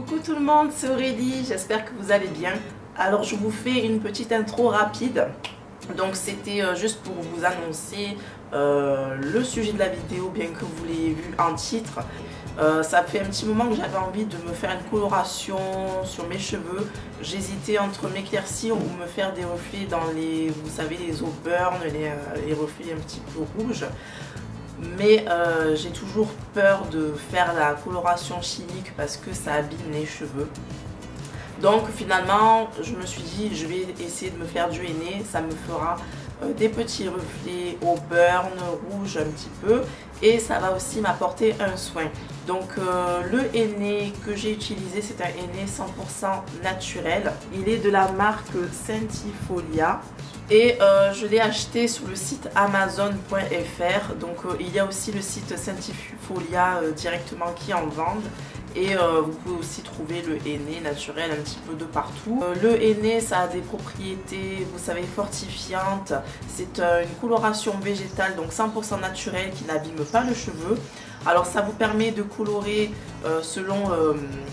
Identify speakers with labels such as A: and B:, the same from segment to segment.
A: Coucou tout le monde, c'est Aurélie, j'espère que vous allez bien. Alors je vous fais une petite intro rapide. Donc c'était juste pour vous annoncer le sujet de la vidéo, bien que vous l'ayez vu en titre. Ça fait un petit moment que j'avais envie de me faire une coloration sur mes cheveux. J'hésitais entre m'éclaircir ou me faire des reflets dans les, vous savez, les auburn, les reflets un petit peu rouges. Mais j'ai toujours peur de faire la coloration chimique parce que ça abîme les cheveux. Donc finalement je me suis dit je vais essayer de me faire du henné. Ça me fera des petits reflets au burn rouge un petit peu, et ça va aussi m'apporter un soin. Donc le henné que j'ai utilisé, c'est un henné 100% naturel. Il est de la marque Centifolia et je l'ai acheté sur le site amazon.fr. donc il y a aussi le site Centifolia directement qui en vendent. Et vous pouvez aussi trouver le henné naturel un petit peu de partout. Le henné, ça a des propriétés, vous savez, fortifiantes. C'est une coloration végétale, donc 100% naturelle, qui n'abîme pas le cheveu. Alors ça vous permet de colorer selon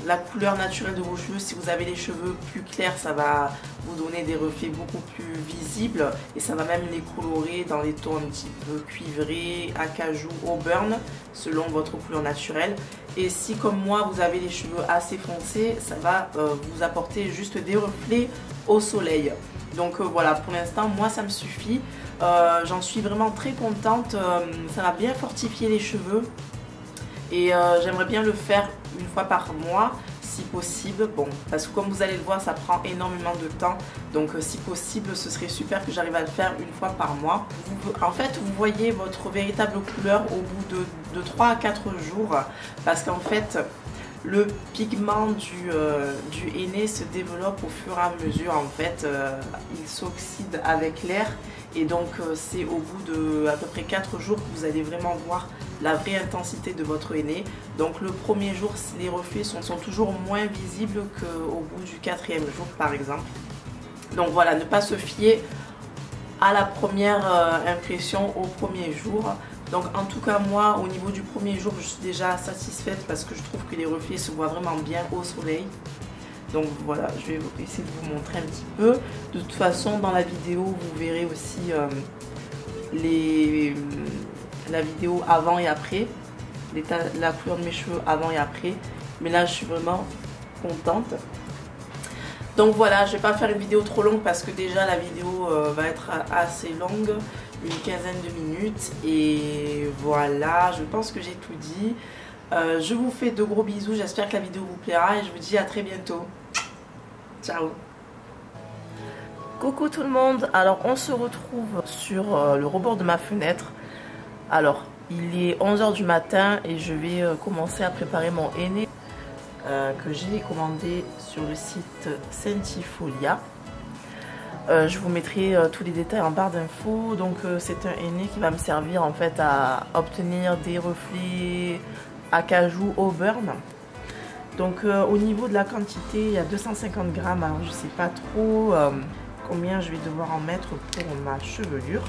A: la couleur naturelle de vos cheveux. Si vous avez les cheveux plus clairs, ça va vous donner des reflets beaucoup plus visibles. Et ça va même les colorer dans les tons un petit peu cuivrés, acajou, auburn, selon votre couleur naturelle. Et si comme moi vous avez les cheveux assez foncés, ça va vous apporter juste des reflets au soleil. Donc voilà, pour l'instant moi ça me suffit. J'en suis vraiment très contente. Ça m'a bien fortifié les cheveux. Et j'aimerais bien le faire une fois par mois si possible. Bon, parce que comme vous allez le voir, ça prend énormément de temps. Donc si possible, ce serait super que j'arrive à le faire une fois par mois. En fait, vous voyez votre véritable couleur au bout de 3 à 4 jours. Parce qu'en fait, le pigment du henné se développe au fur et à mesure. En fait, il s'oxyde avec l'air. Et donc c'est au bout de à peu près 4 jours que vous allez vraiment voir la vraie intensité de votre henné. Donc le premier jour, les reflets sont toujours moins visibles qu'au bout du 4e jour par exemple. Donc voilà, ne pas se fier à la première impression au premier jour. Donc en tout cas moi, au niveau du premier jour, je suis déjà satisfaite parce que je trouve que les reflets se voient vraiment bien au soleil. Donc voilà, je vais essayer de vous montrer un petit peu. De toute façon, dans la vidéo, vous verrez aussi la vidéo avant et après, la couleur de mes cheveux avant et après. Mais là, je suis vraiment contente. Donc voilà, je ne vais pas faire une vidéo trop longue parce que déjà la vidéo va être assez longue, une quinzaine de minutes. Et voilà, je pense que j'ai tout dit. Je vous fais de gros bisous, j'espère que la vidéo vous plaira et je vous dis à très bientôt. Ciao. Coucou tout le monde, alors on se retrouve sur le rebord de ma fenêtre. Alors il est 11 h du matin et je vais commencer à préparer mon henné que j'ai commandé sur le site Centifolia. Je vous mettrai tous les détails en barre d'infos. Donc c'est un henné qui va me servir en fait à obtenir des reflets acajou auburn. Donc au niveau de la quantité, il y a 250 grammes. Alors je sais pas trop combien je vais devoir en mettre pour ma chevelure.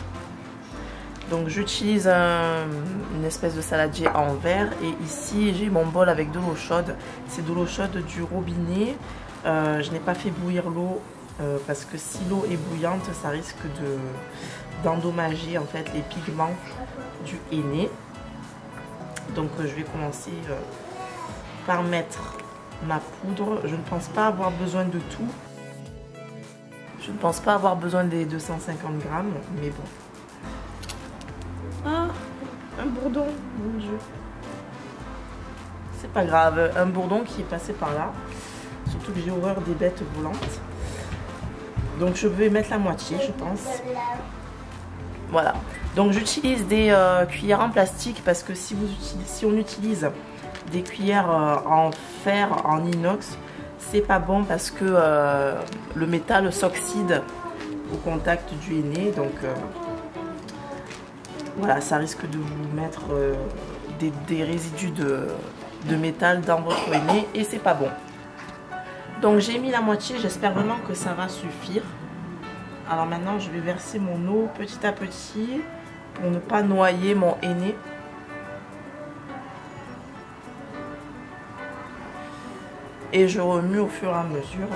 A: Donc j'utilise une espèce de saladier en verre. Et ici j'ai mon bol avec de l'eau chaude. C'est de l'eau chaude du robinet. Je n'ai pas fait bouillir l'eau parce que si l'eau est bouillante, ça risque d'endommager en fait les pigments du henné. Donc je vais commencer par mettre ma poudre. Je ne pense pas avoir besoin de tout. Je ne pense pas avoir besoin des 250 grammes, mais bon. Ah, un bourdon, mon Dieu. C'est pas grave, un bourdon qui est passé par là. Surtout que j'ai horreur des bêtes volantes. Donc je vais mettre la moitié, je pense. Voilà. Donc j'utilise des cuillères en plastique parce que si on utilise des cuillères en fer, en inox, c'est pas bon parce que le métal s'oxyde au contact du henné. Donc voilà, ça risque de vous mettre des résidus de métal dans votre henné et c'est pas bon. Donc j'ai mis la moitié, j'espère vraiment que ça va suffire. Alors maintenant je vais verser mon eau petit à petit pour ne pas noyer mon henné. et je remue au fur et à mesure.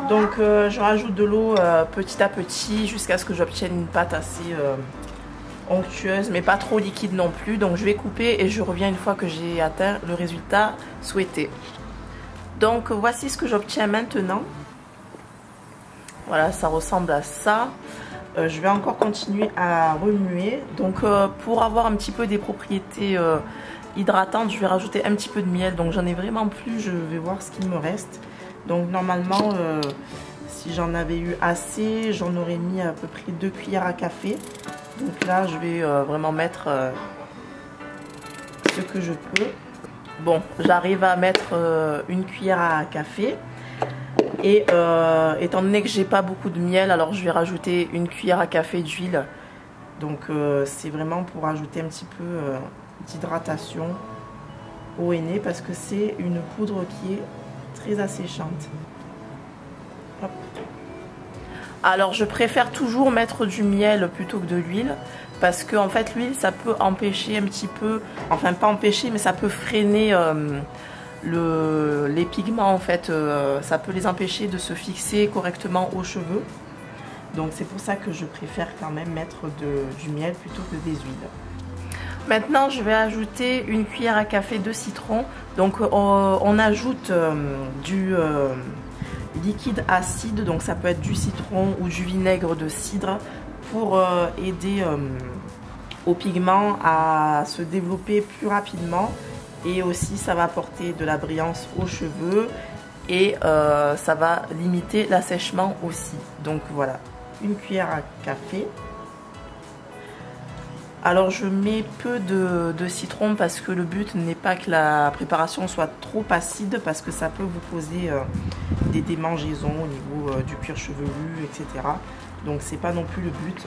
A: Donc je rajoute de l'eau petit à petit jusqu'à ce que j'obtienne une pâte assez onctueuse mais pas trop liquide non plus. Donc je vais couper et je reviens une fois que j'ai atteint le résultat souhaité. Donc voici ce que j'obtiens maintenant. Voilà, ça ressemble à ça. Je vais encore continuer à remuer. Donc pour avoir un petit peu des propriétés hydratantes, je vais rajouter un petit peu de miel. Donc j'en ai vraiment plus, je vais voir ce qu'il me reste. Donc normalement, si j'en avais eu assez, j'en aurais mis à peu près 2 cuillères à café. Donc là, je vais vraiment mettre ce que je peux. Bon, j'arrive à mettre 1 cuillère à café. Et étant donné que j'ai pas beaucoup de miel, alors je vais rajouter 1 cuillère à café d'huile. Donc c'est vraiment pour ajouter un petit peu d'hydratation au henné parce que c'est une poudre qui est très asséchante. Hop. Alors je préfère toujours mettre du miel plutôt que de l'huile parce que en fait l'huile ça peut empêcher un petit peu, enfin pas empêcher mais ça peut freiner les pigments en fait, ça peut les empêcher de se fixer correctement aux cheveux. Donc c'est pour ça que je préfère quand même mettre du miel plutôt que des huiles. Maintenant, je vais ajouter 1 cuillère à café de citron. Donc, on ajoute du liquide acide. Donc, ça peut être du citron ou du vinaigre de cidre pour aider aux pigments à se développer plus rapidement. Et aussi, ça va apporter de la brillance aux cheveux et ça va limiter l'assèchement aussi. Donc, voilà, 1 cuillère à café. Alors je mets peu de citron parce que le but n'est pas que la préparation soit trop acide parce que ça peut vous causer des démangeaisons au niveau du cuir chevelu, etc. Donc c'est pas non plus le but,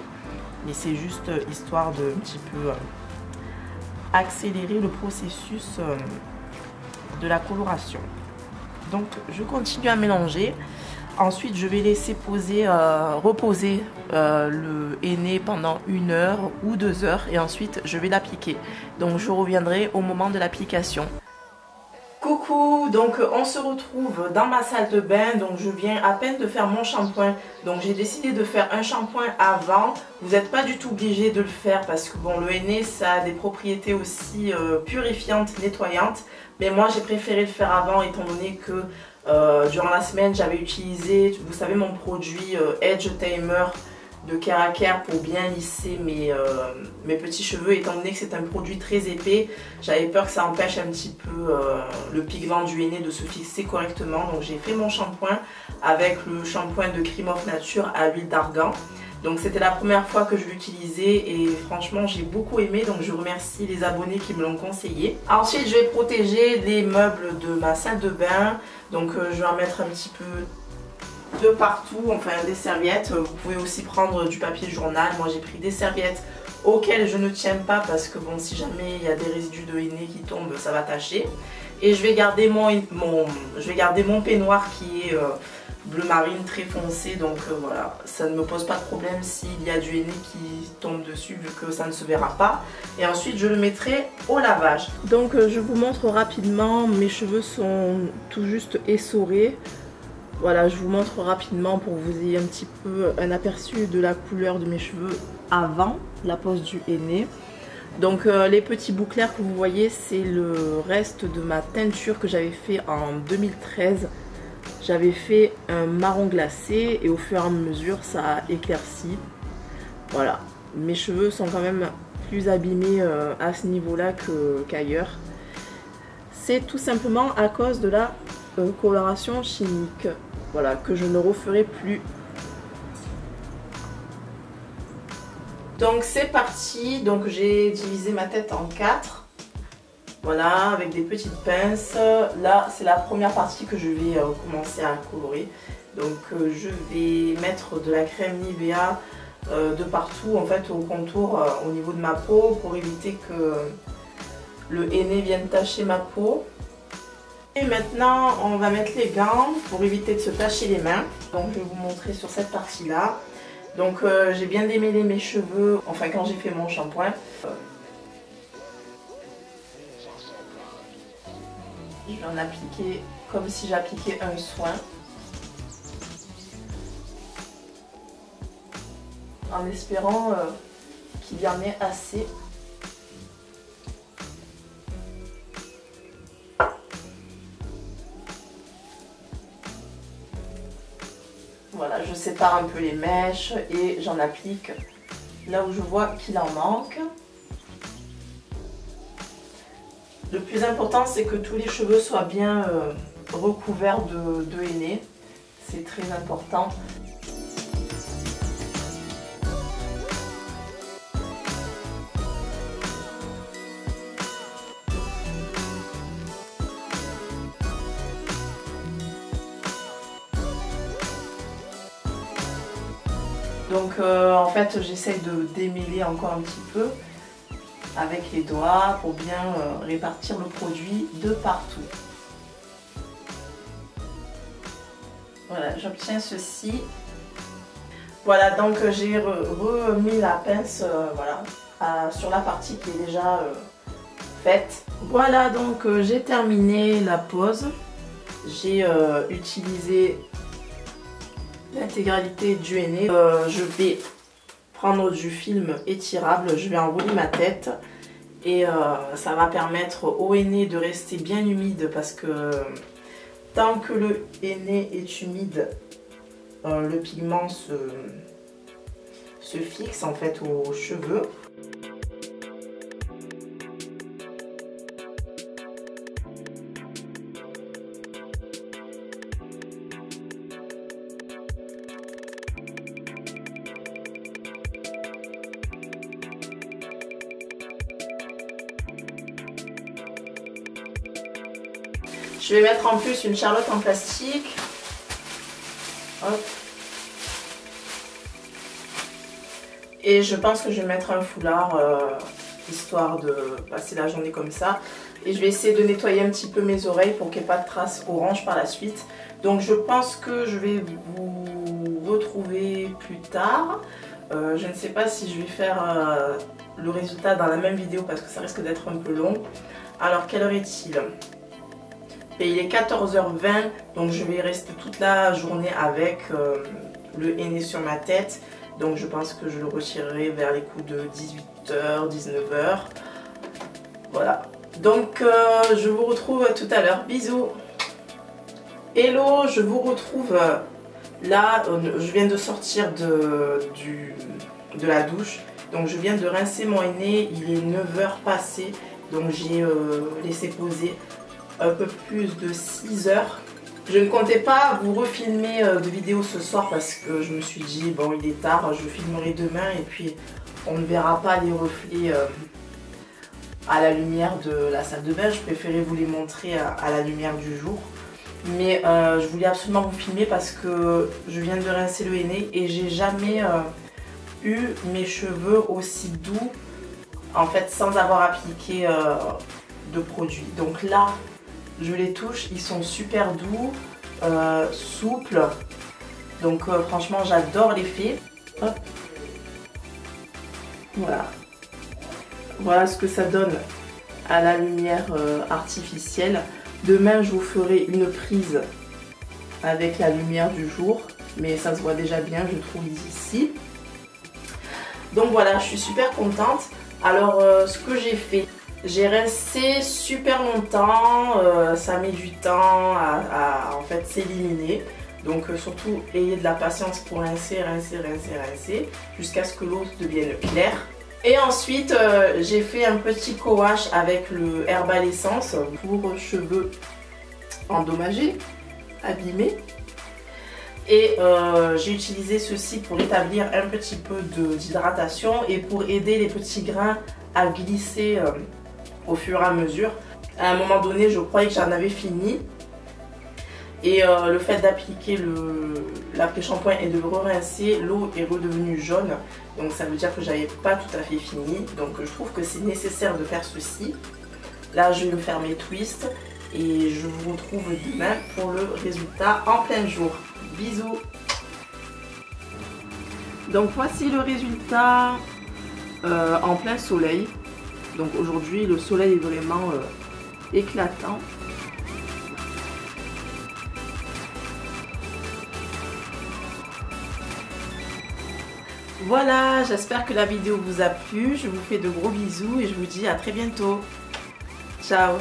A: mais c'est juste histoire de un petit peu accélérer le processus de la coloration. Donc je continue à mélanger. Ensuite, je vais laisser reposer le henné pendant 1 heure ou 2 heures et ensuite je vais l'appliquer. Donc je reviendrai au moment de l'application. Coucou, donc on se retrouve dans ma salle de bain. Donc je viens à peine de faire mon shampoing. Donc j'ai décidé de faire un shampoing avant. Vous n'êtes pas du tout obligé de le faire parce que bon, le henné ça a des propriétés aussi purifiantes, nettoyantes. Mais moi j'ai préféré le faire avant étant donné que durant la semaine j'avais utilisé, vous savez, mon produit Edge Tamer de Care pour bien lisser mes petits cheveux. Étant donné que c'est un produit très épais, j'avais peur que ça empêche un petit peu le pigment du henné de se fixer correctement. Donc j'ai fait mon shampoing avec le shampoing de Cream of Nature à l'huile d'argan. Donc c'était la première fois que je l'utilisais et franchement j'ai beaucoup aimé, donc je remercie les abonnés qui me l'ont conseillé. Ensuite je vais protéger les meubles de ma salle de bain, donc je vais en mettre un petit peu de partout, enfin des serviettes. Vous pouvez aussi prendre du papier journal. Moi j'ai pris des serviettes auxquelles je ne tiens pas parce que bon, si jamais il y a des résidus de henné qui tombent, ça va tacher. Et je vais garder mon peignoir qui est bleu marine très foncé, donc voilà, ça ne me pose pas de problème s'il y a du henné qui tombe dessus vu que ça ne se verra pas. Et ensuite je le mettrai au lavage. Donc je vous montre rapidement, mes cheveux sont tout juste essorés. Voilà, je vous montre rapidement pour que vous ayez un petit peu un aperçu de la couleur de mes cheveux avant la pose du henné. Donc les petits bouts clairs que vous voyez, c'est le reste de ma teinture que j'avais fait en 2013. J'avais fait un marron glacé et au fur et à mesure ça a éclairci. Voilà, mes cheveux sont quand même plus abîmés à ce niveau-là qu'ailleurs. C'est tout simplement à cause de la coloration chimique. Voilà, que je ne referai plus. Donc c'est parti, donc j'ai divisé ma tête en 4. Voilà, avec des petites pinces. Là, c'est la première partie que je vais commencer à colorer. Donc je vais mettre de la crème Nivea de partout en fait au contour, au niveau de ma peau, pour éviter que le henné vienne tacher ma peau. Et maintenant on va mettre les gants pour éviter de se tacher les mains. Donc je vais vous montrer sur cette partie là. Donc j'ai bien démêlé mes cheveux, enfin quand j'ai fait mon shampoing. Je vais en appliquer comme si j'appliquais un soin. En espérant qu'il y en ait assez. Voilà, je sépare un peu les mèches et j'en applique là où je vois qu'il en manque. Le plus important, c'est que tous les cheveux soient bien recouverts de henné. C'est très important. Donc en fait j'essaie de démêler encore un petit peu avec les doigts pour bien répartir le produit de partout. Voilà, j'obtiens ceci. Voilà, donc j'ai remis la pince voilà, sur la partie qui est déjà faite. Voilà, donc j'ai terminé la pose. J'ai utilisé l'intégralité du henné. Je vais prendre du film étirable, je vais enrouler ma tête et ça va permettre au henné de rester bien humide parce que tant que le henné est humide, le pigment se fixe en fait aux cheveux. Je vais mettre en plus une charlotte en plastique. Hop. Et je pense que je vais mettre un foulard, histoire de passer la journée comme ça. Et je vais essayer de nettoyer un petit peu mes oreilles pour qu'il n'y ait pas de traces orange par la suite. Donc je pense que je vais vous retrouver plus tard. Je ne sais pas si je vais faire le résultat dans la même vidéo parce que ça risque d'être un peu long. Alors quelle heure est-il ? Et il est 14h20, donc je vais rester toute la journée avec le henné sur ma tête. Donc je pense que je le retirerai vers les coups de 18h, 19h. Voilà. Donc je vous retrouve tout à l'heure. Bisous. Hello, je vous retrouve là. Je viens de sortir de la douche. Donc je viens de rincer mon henné. Il est 9h passé. Donc j'ai laissé poser un peu plus de 6 heures. Je ne comptais pas vous refilmer de vidéo ce soir parce que je me suis dit bon il est tard, je filmerai demain et puis on ne verra pas les reflets à la lumière de la salle de bain. Je préférais vous les montrer à la lumière du jour. Mais je voulais absolument vous filmer parce que je viens de rincer le henné et j'ai jamais eu mes cheveux aussi doux en fait sans avoir appliqué de produit. Donc là je les touche, ils sont super doux, souples. Donc franchement j'adore l'effet. Voilà. Voilà ce que ça donne à la lumière artificielle. Demain je vous ferai une prise avec la lumière du jour. Mais ça se voit déjà bien je trouve ici. Donc voilà, je suis super contente. Alors ce que j'ai fait, j'ai rincé super longtemps, ça met du temps à en fait s'éliminer. Donc surtout ayez de la patience pour rincer, jusqu'à ce que l'eau devienne claire. Et ensuite j'ai fait un petit co-wash avec le Herbal Essence pour cheveux endommagés, abîmés. Et j'ai utilisé ceci pour établir un petit peu d'hydratation et pour aider les petits grains à glisser au fur et à mesure. À un moment donné, je croyais que j'en avais fini. Et le fait d'appliquer l'après-shampoing et de le rincer, l'eau est redevenue jaune. Donc ça veut dire que j'avais pas tout à fait fini. Donc je trouve que c'est nécessaire de faire ceci. Là je vais me faire mes twists et je vous retrouve demain pour le résultat en plein jour. Bisous. Donc voici le résultat en plein soleil. Donc aujourd'hui le soleil est vraiment éclatant. Voilà, j'espère que la vidéo vous a plu. Je vous fais de gros bisous et je vous dis à très bientôt. Ciao.